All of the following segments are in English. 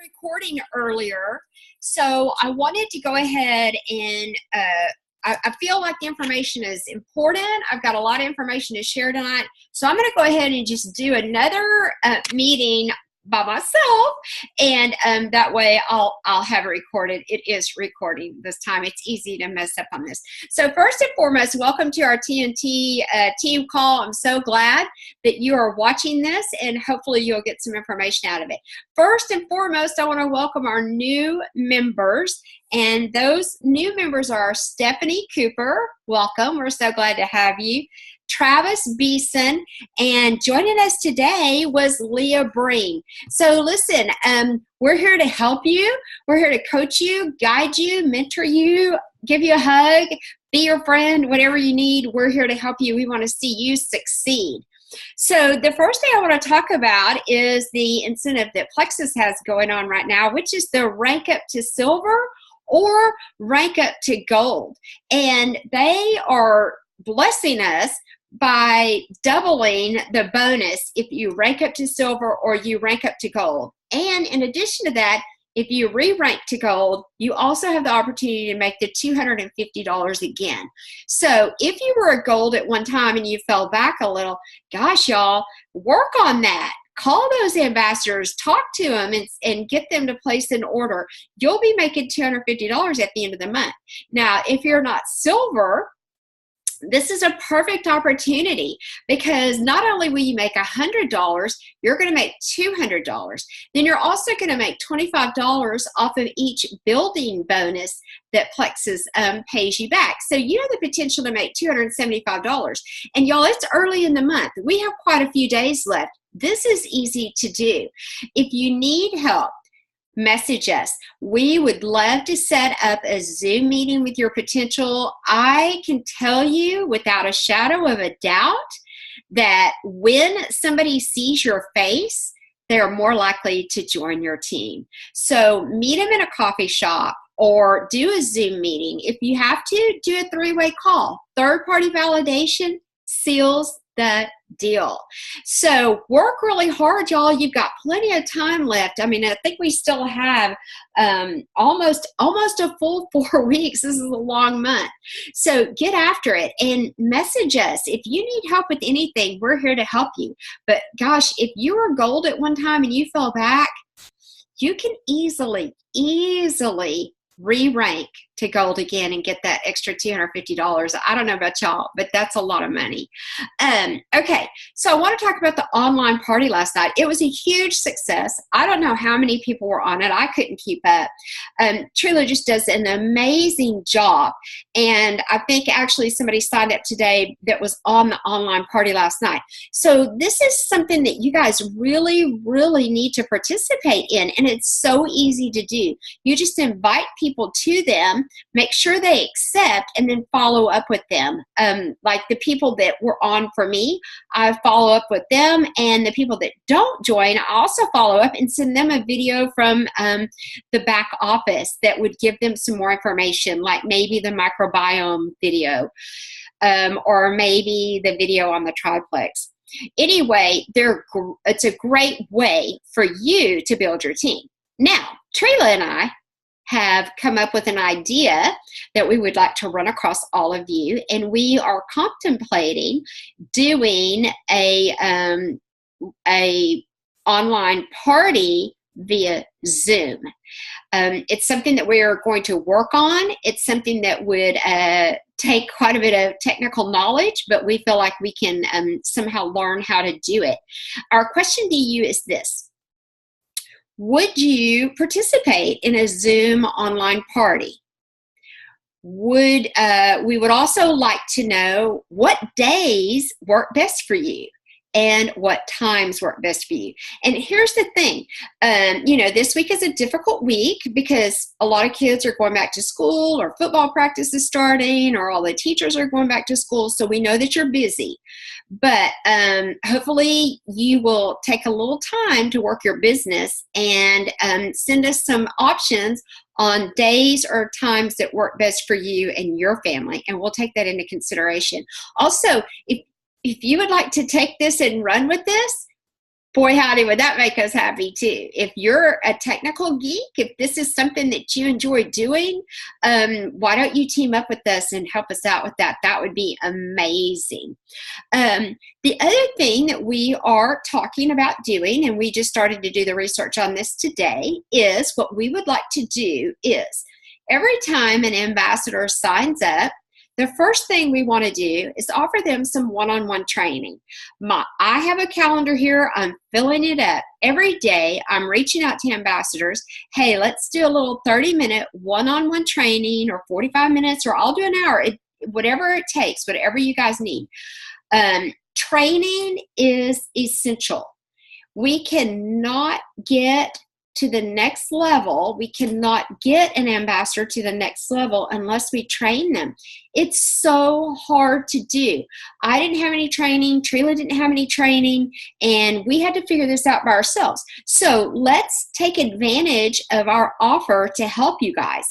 recording earlier, so I wanted to go ahead and I feel like the information is important. I've got a lot of information to share tonight, so I'm going to go ahead and just do another meeting by myself, and that way I'll have it recorded. It is recording this time. It's easy to mess up on this. So first and foremost, welcome to our TNT team call. I'm so glad that you are watching this, and hopefully you'll get some information out of it. First and foremost, I want to welcome our new members, and those new members are Stephanie Cooper. Welcome. We're so glad to have you. Travis Beeson, and joining us today was Leah Breen. So listen, we're here to help you. We're here to coach you, guide you, mentor you, give you a hug, be your friend, whatever you need. We're here to help you. We want to see you succeed. So the first thing I want to talk about is the incentive that Plexus has going on right now, which is the rank up to silver or rank up to gold. And they are blessing us by doubling the bonus if you rank up to silver or you rank up to gold. And in addition to that, if you re-rank to gold, you also have the opportunity to make the $250 again. So if you were a gold at one time and you fell back a little, gosh, y'all, work on that. Call those ambassadors, talk to them, and get them to place an order. You'll be making $250 at the end of the month. Now, if you're not silver, this is a perfect opportunity, because not only will you make $100, you're going to make $200. Then you're also going to make $25 off of each building bonus that Plexus pays you back. So you have the potential to make $275. And y'all, it's early in the month. We have quite a few days left. This is easy to do. If you need help, message us. We would love to set up a Zoom meeting with your potential. I can tell you without a shadow of a doubt that when somebody sees your face, they're more likely to join your team. So meet them in a coffee shop or do a Zoom meeting. If you have to, do a three-way call. Third-party validation seals the deal. So work really hard, y'all. You've got plenty of time left. I mean, I think we still have almost a full 4 weeks. This is a long month. So get after it and message us. If you need help with anything, we're here to help you. But gosh, if you were gold at one time and you fell back, you can easily re-rank to gold again and get that extra $250. I don't know about y'all, but that's a lot of money. Okay, so I want to talk about the online party last night. It was a huge success. I don't know how many people were on it. I couldn't keep up. Trila just does an amazing job. And I think actually somebody signed up today that was on the online party last night. So this is something that you guys really, really need to participate in. And it's so easy to do. You just invite people to them, make sure they accept, and then follow up with them. Like the people that were on for me, I follow up with them, and the people that don't join, I also follow up and send them a video from the back office that would give them some more information, like maybe the microbiome video, or maybe the video on the triplex. Anyway, it's a great way for you to build your team. Now, Trila and I have come up with an idea that we would like to run across all of you, and we are contemplating doing a online party via Zoom. It's something that we are going to work on. It's something that would take quite a bit of technical knowledge, but we feel like we can somehow learn how to do it. Our question to you is this: would you participate in a Zoom online party? We would also like to know what days work best for you and what times work best for you. And here's the thing, this week is a difficult week because a lot of kids are going back to school, or football practice is starting, or all the teachers are going back to school. So we know that you're busy. But hopefully you will take a little time to work your business and send us some options on days or times that work best for you and your family, and we'll take that into consideration. Also, if you would like to take this and run with this, Boy, howdy, would that make us happy too. If you're a technical geek, if this is something that you enjoy doing, why don't you team up with us and help us out with that? That would be amazing. The other thing that we are talking about doing, and we just started to do the research on this today, is what we would like to do is every time an ambassador signs up, the first thing we want to do is offer them some one-on-one training. I have a calendar here. I'm filling it up. Every day I'm reaching out to ambassadors. Hey, let's do a little 30-minute one-on-one training, or 45 minutes, or I'll do an hour, whatever it takes, whatever you guys need. Training is essential. We cannot get to the next level. We cannot get an ambassador to the next level unless we train them. It's so hard to do. I didn't have any training. Trila didn't have any training, and we had to figure this out by ourselves. So let's take advantage of our offer to help you guys.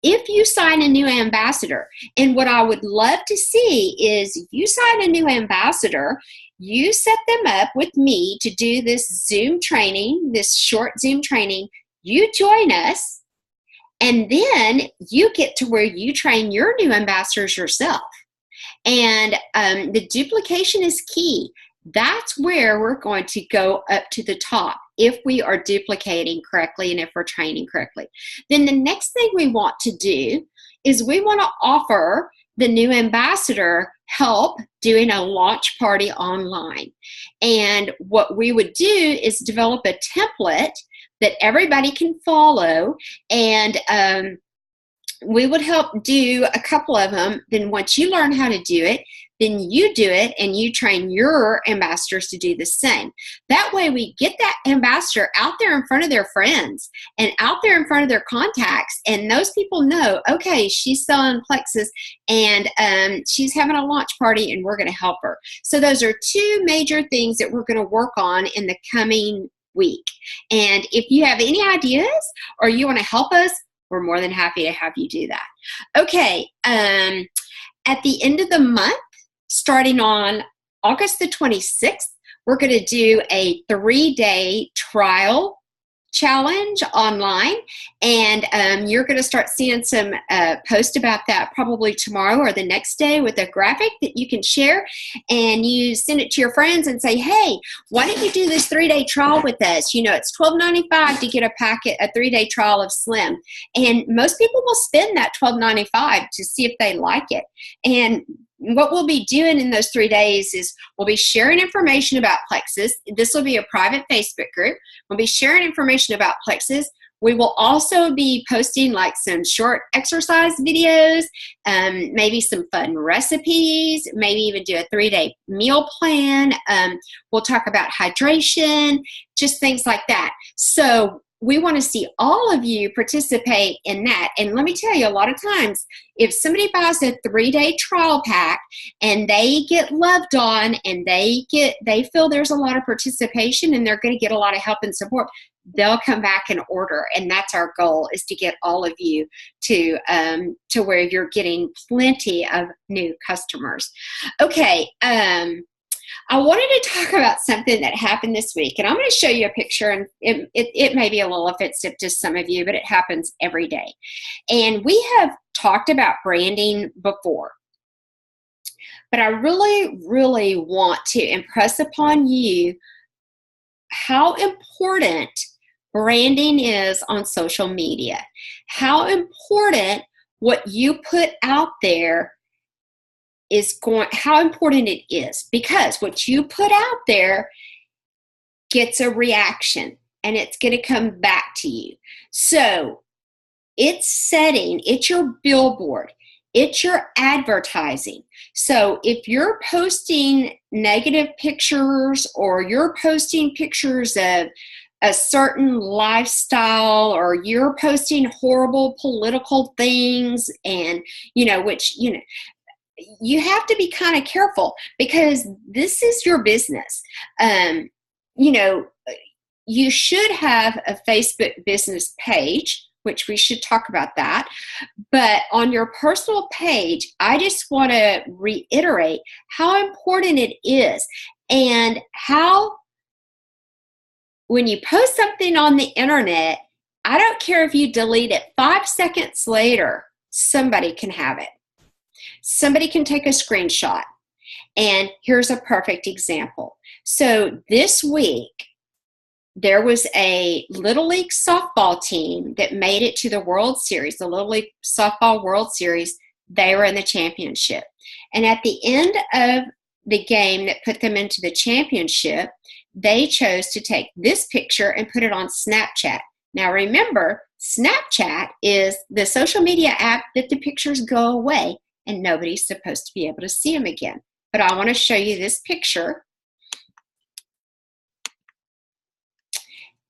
If you sign a new ambassador, and what I would love to see is you sign a new ambassador, you set them up with me to do this Zoom training, this short Zoom training. You join us, and then you get to where you train your new ambassadors yourself. And the duplication is key. That's where we're going to go up to the top if we are duplicating correctly and if we're training correctly. Then the next thing we want to do is we want to offer the new ambassador help doing a launch party online. And what we would do is develop a template that everybody can follow, and we would help do a couple of them. Then once you learn how to do it, then you do it and you train your ambassadors to do the same. That way we get that ambassador out there in front of their friends and out there in front of their contacts, and those people know, okay, she's selling Plexus and she's having a launch party and we're going to help her. So those are two major things that we're going to work on in the coming week. And if you have any ideas or you want to help us, we're more than happy to have you do that. Okay, at the end of the month, starting on August the 26th, we're going to do a 3-day trial challenge online, and you're going to start seeing some posts about that probably tomorrow or the next day with a graphic that you can share, and you send it to your friends and say, hey, why don't you do this 3-day trial with us? You know, it's $12.95 to get a 3-day trial of Slim, and most people will spend that $12.95 to see if they like it. And what we'll be doing in those 3 days is we'll be sharing information about Plexus. This will be a private Facebook group. We'll be sharing information about Plexus. We will also be posting like some short exercise videos, maybe some fun recipes, maybe even do a 3-day meal plan. We'll talk about hydration, just things like that. So we want to see all of you participate in that. And let me tell you, a lot of times, if somebody buys a 3-day trial pack and they get loved on and they feel there's a lot of participation and they're going to get a lot of help and support, they'll come back and order. And that's our goal, is to get all of you to where you're getting plenty of new customers. Okay. I wanted to talk about something that happened this week, and I'm going to show you a picture, and it may be a little offensive to some of you, but it happens every day. And we have talked about branding before, but I really, really want to impress upon you how important branding is on social media, how important what you put out there how important it is, because what you put out there gets a reaction and it's going to come back to you. So it's your billboard, it's your advertising. So if you're posting negative pictures, or you're posting pictures of a certain lifestyle, or you're posting horrible political things, and you have to be kind of careful, because this is your business. You should have a Facebook business page, which we should talk about that. But on your personal page, I just want to reiterate how important it is, and how when you post something on the internet, I don't care if you delete it 5 seconds later, somebody can have it. Somebody can take a screenshot. And here's a perfect example. So this week, there was a Little League softball team that made it to the World Series, the Little League Softball World Series. They were in the championship. And at the end of the game that put them into the championship, they chose to take this picture and put it on Snapchat. Now remember, Snapchat is the social media app that the pictures go away and nobody's supposed to be able to see them again. But I want to show you this picture.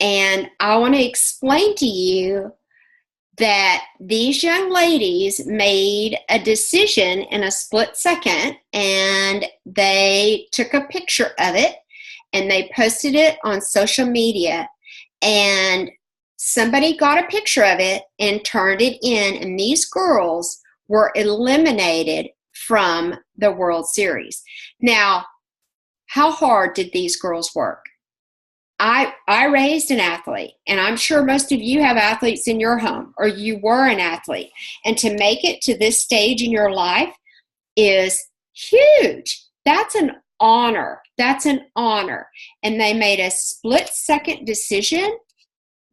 And I want to explain to you that these young ladies made a decision in a split second, and they took a picture of it and they posted it on social media, and somebody got a picture of it and turned it in, and these girls were eliminated from the World Series. Now, how hard did these girls work? I raised an athlete, and I'm sure most of you have athletes in your home, or you were an athlete. And to make it to this stage in your life is huge. That's an honor. That's an honor. And they made a split-second decision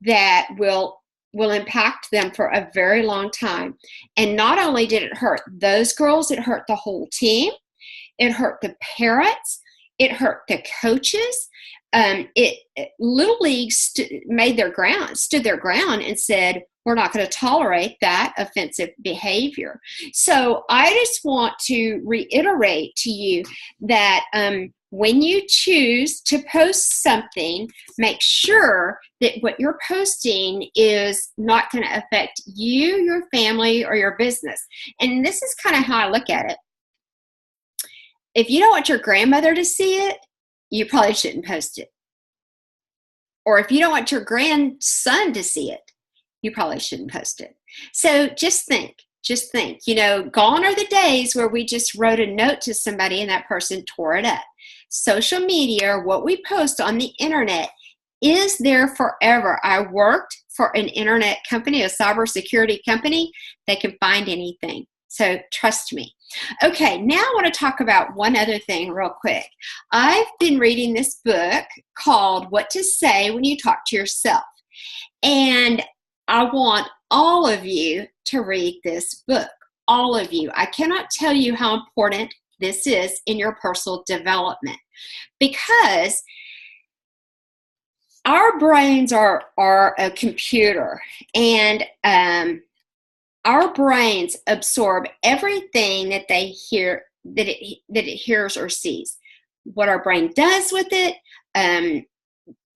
that will impact them for a very long time. And not only did it hurt those girls, it hurt the whole team. It hurt the parents. It hurt the coaches. Little League stood their ground and said, we're not going to tolerate that offensive behavior. So I just want to reiterate to you that when you choose to post something, make sure that what you're posting is not going to affect you, your family, or your business. And this is kind of how I look at it. If you don't want your grandmother to see it, you probably shouldn't post it. Or if you don't want your grandson to see it, you probably shouldn't post it. So just think, gone are the days where we just wrote a note to somebody and that person tore it up. Social media, or what we post on the internet, is there forever. I worked for an internet company, a cybersecurity company. They can find anything. So trust me. Okay, now I want to talk about one other thing real quick. I've been reading this book called What to Say When You Talk to Yourself. And I want all of you to read this book. All of you. I cannot tell you how important this is in your personal development, because our brains are a computer, and our brains absorb everything that they hear, that it hears or sees. What our brain does with it,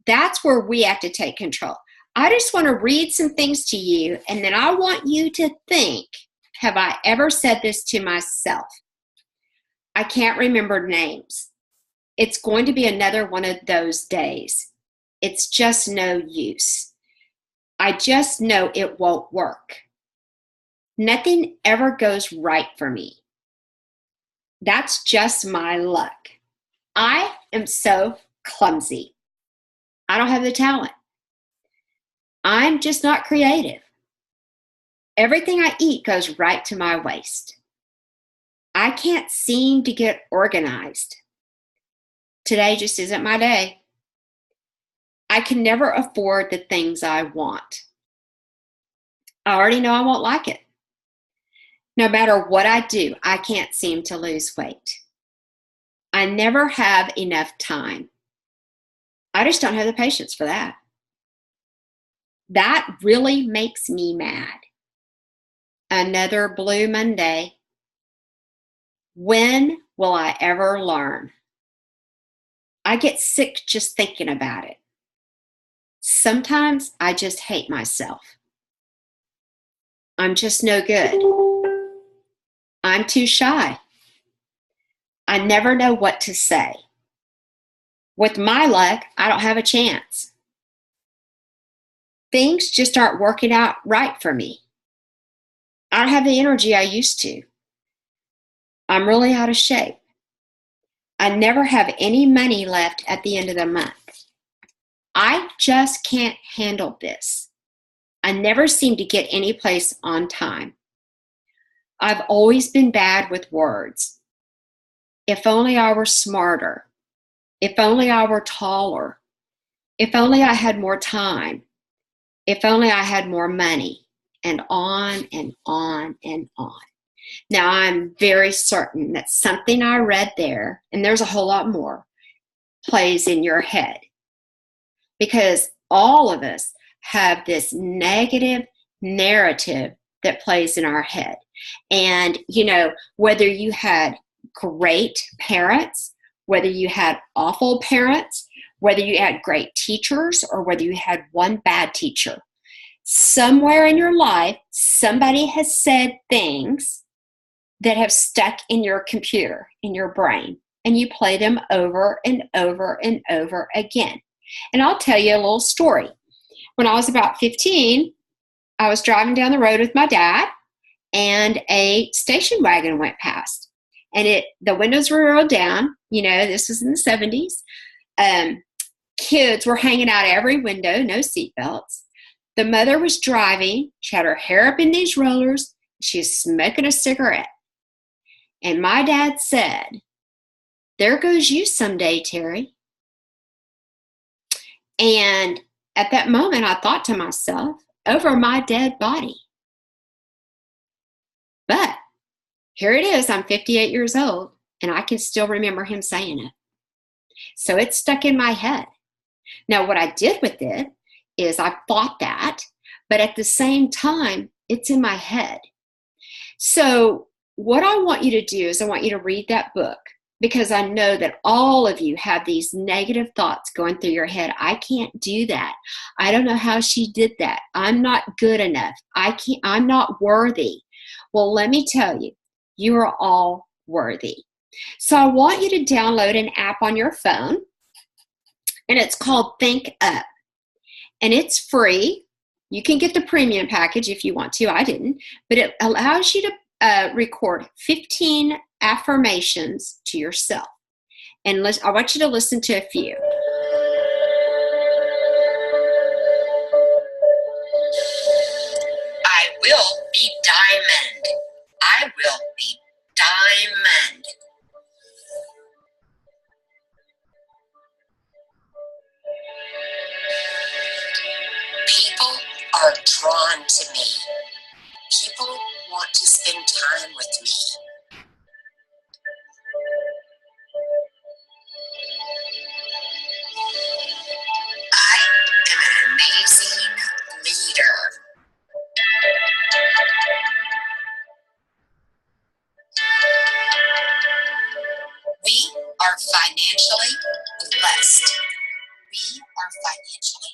that's where we have to take control. I just want to read some things to you, and then I want you to think, have I ever said this to myself? I can't remember names. It's going to be another one of those days. It's just no use. I just know it won't work. Nothing ever goes right for me. That's just my luck. I am so clumsy. I don't have the talent. I'm just not creative. Everything I eat goes right to my waist. I can't seem to get organized. Today just isn't my day. I can never afford the things I want. I already know I won't like it. No matter what I do, I can't seem to lose weight. I never have enough time. I just don't have the patience for that. That really makes me mad. Another blue Monday. When will I ever learn? I get sick just thinking about it. Sometimes I just hate myself. I'm just no good. I'm too shy. I never know what to say. With my luck, I don't have a chance. Things just aren't working out right for me. I don't have the energy I used to. I'm really out of shape. I never have any money left at the end of the month. I just can't handle this. I never seem to get any place on time. I've always been bad with words. If only I were smarter. If only I were taller. If only I had more time. If only I had more money. And on and on and on. Now, I'm very certain that something I read there, and there's a whole lot more, plays in your head. Because all of us have this negative narrative that plays in our head. And, you know, whether you had great parents, whether you had awful parents, whether you had great teachers, or whether you had one bad teacher, somewhere in your life, somebody has said things that have stuck in your computer, in your brain, and you play them over and over and over again. And I'll tell you a little story. When I was about 15, I was driving down the road with my dad, and a station wagon went past. And the windows were rolled down. You know, this was in the 70s. Kids were hanging out every window, no seatbelts. The mother was driving. She had her hair up in these rollers. She was smoking a cigarette. And my dad said, "There goes you someday, Terry." And at that moment, I thought to myself, over my dead body. But here it is. I'm 58 years old, and I can still remember him saying it. So it stuck in my head. Now, what I did with it is I thought that, but at the same time, it's in my head. So what I want you to do is I want you to read that book, because I know that all of you have these negative thoughts going through your head. I can't do that. I don't know how she did that. I'm not good enough. I'm not worthy. Well, let me tell you, you are all worthy. So I want you to download an app on your phone, and it's called Think Up. And it's free. You can get the premium package if you want to. I didn't. But it allows you to record 15 affirmations to yourself. And I want you to listen to a few. I will be diamond. I will be diamond. People are drawn to me. People want to spend time with me. I am an amazing leader. We are financially blessed.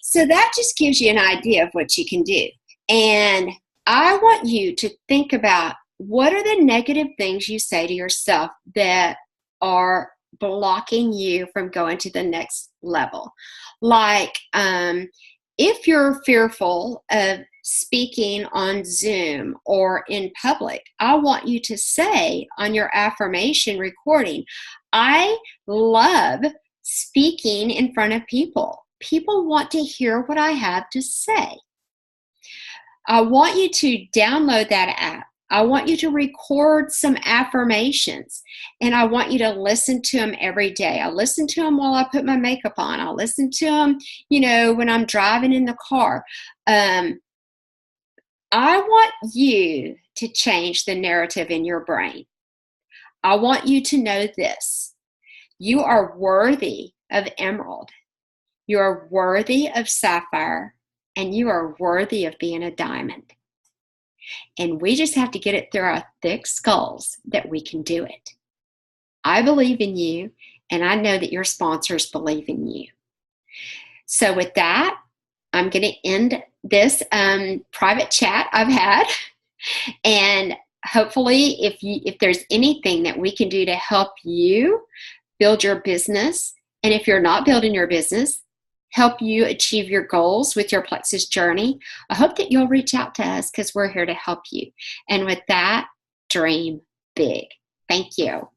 So that just gives you an idea of what you can do. And I want you to think about, what are the negative things you say to yourself that are blocking you from going to the next level? Like, if you're fearful of speaking on Zoom or in public, I want you to say on your affirmation recording, I love speaking in front of people. People want to hear what I have to say. I want you to download that app. I want you to record some affirmations, and I want you to listen to them every day. I listen to them while I put my makeup on. I'll listen to them, when I'm driving in the car. I want you to change the narrative in your brain. I want you to know this. You are worthy of emerald. You are worthy of sapphire, and you are worthy of being a diamond. And we just have to get it through our thick skulls that we can do it. I believe in you, and I know that your sponsors believe in you. So with that, I'm going to end this private chat I've had. And hopefully, if there's anything that we can do to help you build your business, and if you're not building your business, help you achieve your goals with your Plexus journey, I hope that you'll reach out to us, because we're here to help you. And with that, dream big. Thank you.